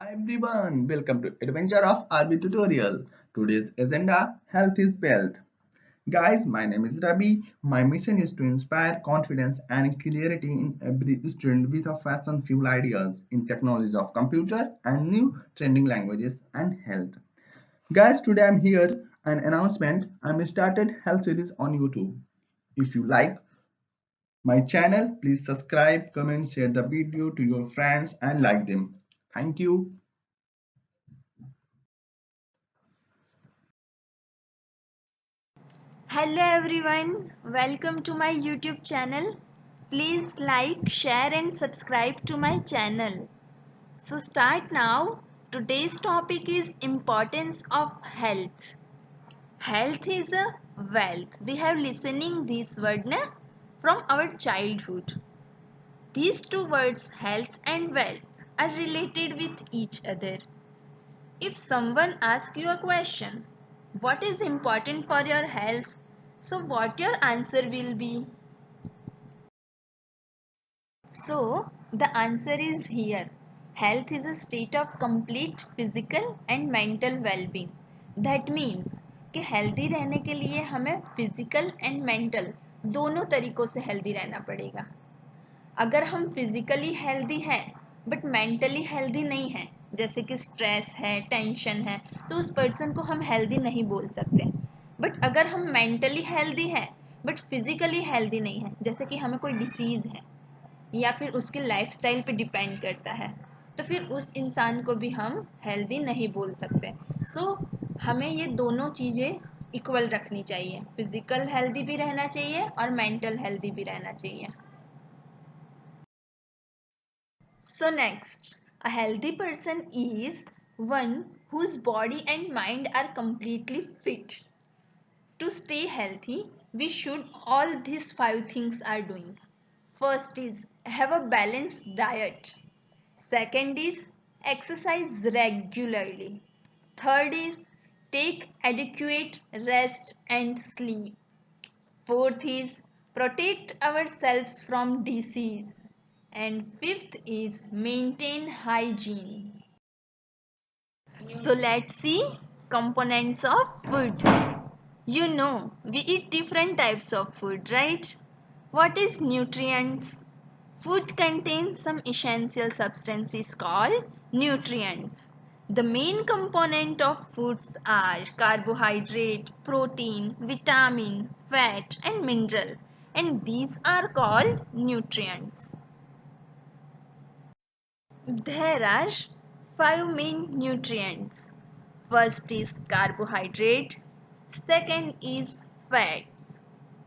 Hi everyone, welcome to Adventure of RB Tutorial. Today's agenda, health is wealth. Guys, my name is Rabi. My mission is to inspire confidence and clarity in every student with a fashion fuel ideas in technology of computer and new trending languages and health. Guys, today I'm here an announcement. I'm started health series on YouTube. If you like my channel, please subscribe, comment, share the video to your friends and like them. Thank you. Hello everyone, welcome to my YouTube channel. Please like, share and subscribe to my channel. So start now. Today's topic is importance of health. Health is a wealth. We have listening this word from our childhood. These two words health and wealth are related with each other. If someone asks you a question, what is important for your health? So what your answer will be? So the answer is here. Health is a state of complete physical and mental well-being. That means कि healthy रहने के लिए हमें physical and mental दोनों तरीकों से healthy रहना पड़ेगा. अगर हम फिजिकली हेल्दी हैं बट मेंटली हेल्दी नहीं हैं, जैसे कि स्ट्रेस है, टेंशन है, तो उस पर्सन को हम हेल्दी नहीं बोल सकते. बट अगर हम मेंटली हेल्दी हैं बट फिजिकली हेल्दी नहीं है, जैसे कि हमें कोई डिसीज़ है या फिर उसके लाइफस्टाइल पे डिपेंड करता है, तो फिर उस इंसान को भी हम हेल्दी नहीं बोल सकते. हमें ये दोनों चीज़ें इक्वल रखनी चाहिए. फिजिकल हेल्दी भी रहना चाहिए और मेंटल हेल्दी भी रहना चाहिए. So next, a healthy person is one whose body and mind are completely fit. To stay healthy, we should all these five things are doing. First is have a balanced diet. Second is exercise regularly. Third is take adequate rest and sleep. Fourth is protect ourselves from disease. And fifth is maintain hygiene. So let's see components of food. We eat different types of food, right? What is nutrients? Food contains some essential substances called nutrients. The main component of foods are carbohydrate, protein, vitamin, fat and mineral, and these are called nutrients. There are five main nutrients. First is carbohydrate, second is fats,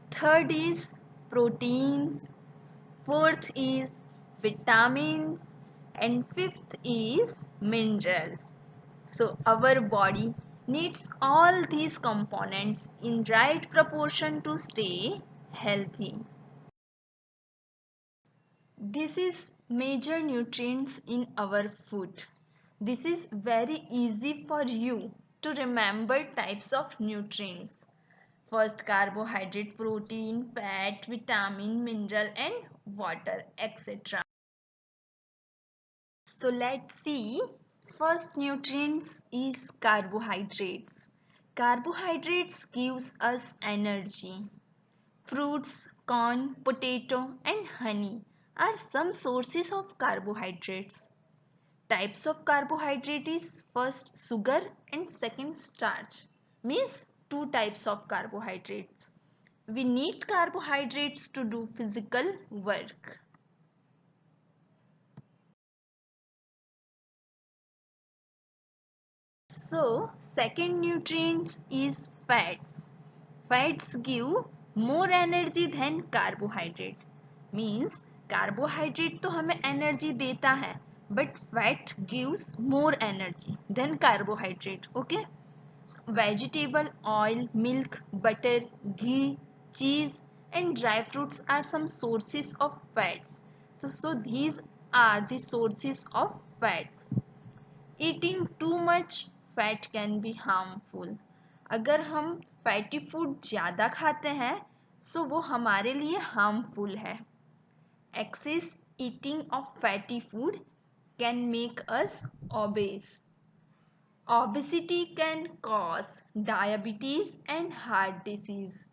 third is proteins, fourth is vitamins, and fifth is minerals. So our body needs all these components in right proportion to stay healthy. This is major nutrients in our food. This is very easy for you to remember types of nutrients. First carbohydrate, protein, fat, vitamin, mineral and water, etc. So let's see. First nutrients is carbohydrates. Carbohydrates gives us energy. Fruits, corn, potato and honey are some sources of carbohydrates. Types of carbohydrate is first sugar and second starch. Means two types of carbohydrates. We need carbohydrates to do physical work. So second nutrient is fats. Fats give more energy than carbohydrate. Means carbohydrate तो हमें energy देता है, but fat gives more energy than carbohydrate. Okay. So, vegetable oil, milk, butter, ghee, cheese and dry fruits are some sources of fats. So these are the sources of fats. Eating too much fat can be harmful. अगर हम fatty food ज़्यादा खाते हैं तो वो हमारे लिए harmful है. Excess eating of fatty food can make us obese. Obesity can cause diabetes and heart disease.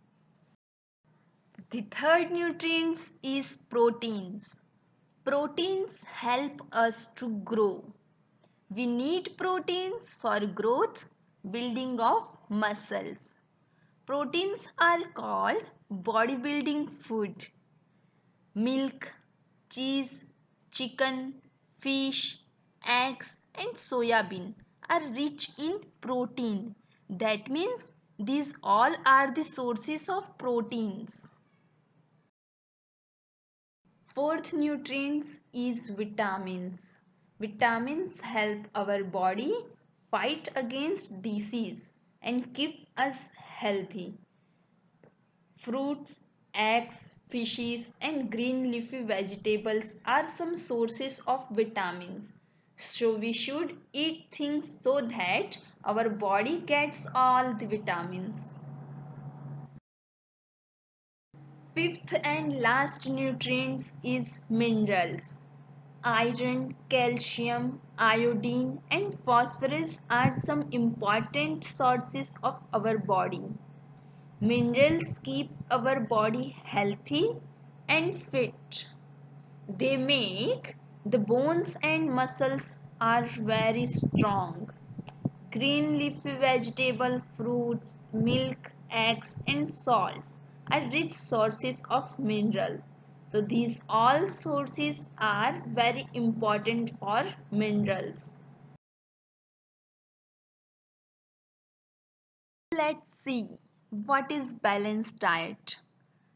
The third nutrient is proteins. Proteins help us to grow. We need proteins for growth, building of muscles. Proteins are called bodybuilding food. Milk, cheese, chicken, fish, eggs and soya bean are rich in protein. That means these all are the sources of proteins. Fourth nutrient is vitamins. Vitamins help our body fight against disease and keep us healthy. Fruits, eggs, fishes and green leafy vegetables are some sources of vitamins. So we should eat things so that our body gets all the vitamins. Fifth and last nutrients is minerals. Iron, calcium, iodine and phosphorus are some important sources of our body. Minerals keep our body healthy and fit. They make the bones and muscles are very strong. Green leafy vegetable, fruits, milk, eggs and salts are rich sources of minerals. So these all sources are very important for minerals. Let's see what is balanced diet.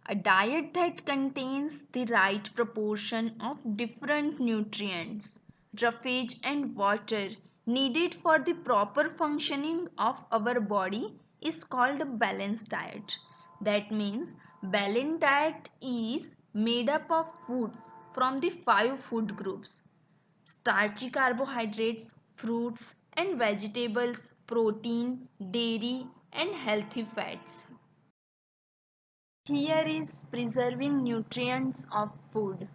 A diet that contains the right proportion of different nutrients, roughage and water needed for the proper functioning of our body is called a balanced diet. That means balanced diet is made up of foods from the five food groups: starchy carbohydrates, fruits and vegetables, protein, dairy and healthy fats. Here is preserving nutrients of food.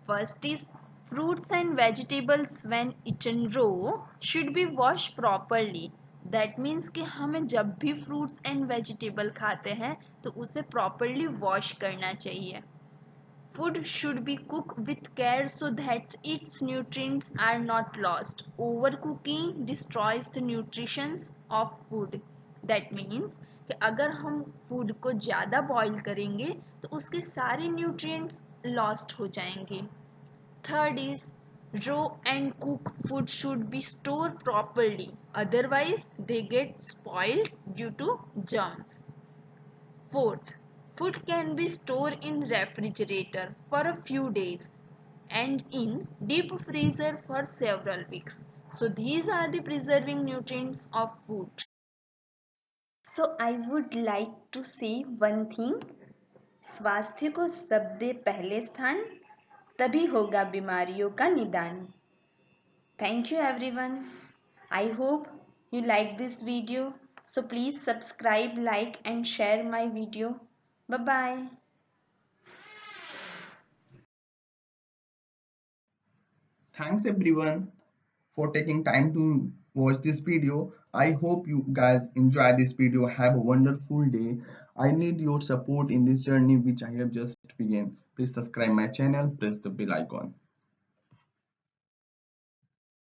First is fruits and vegetables when eaten raw should be washed properly. That means कि हमें जब भी fruits and vegetable खाते हैं तो उसे properly wash करना चाहिए. Food should be cooked with care so that its nutrients are not lost. Overcooking destroys the nutrition of food. That means कि अगर हम food को ज़्यादा boil करेंगे तो उसके सारे nutrients lost हो जाएंगे. Third is raw and cooked food should be stored properly. Otherwise, they get spoiled due to germs. Fourth, food can be stored in refrigerator for a few days and in deep freezer for several weeks. So these are the preserving nutrients of food. So I would like to say one thing. स्वास्थ्य को सब दे पहले स्थान, तभी होगा बीमारियों का निदान. Thank you everyone. I hope you like this video. So please subscribe, like and share my video. Bye bye. Thanks everyone for taking time to watch this video. I hope you guys enjoy this video. Have a wonderful day. I need your support in this journey which I have just begun. Please subscribe my channel, press the bell icon.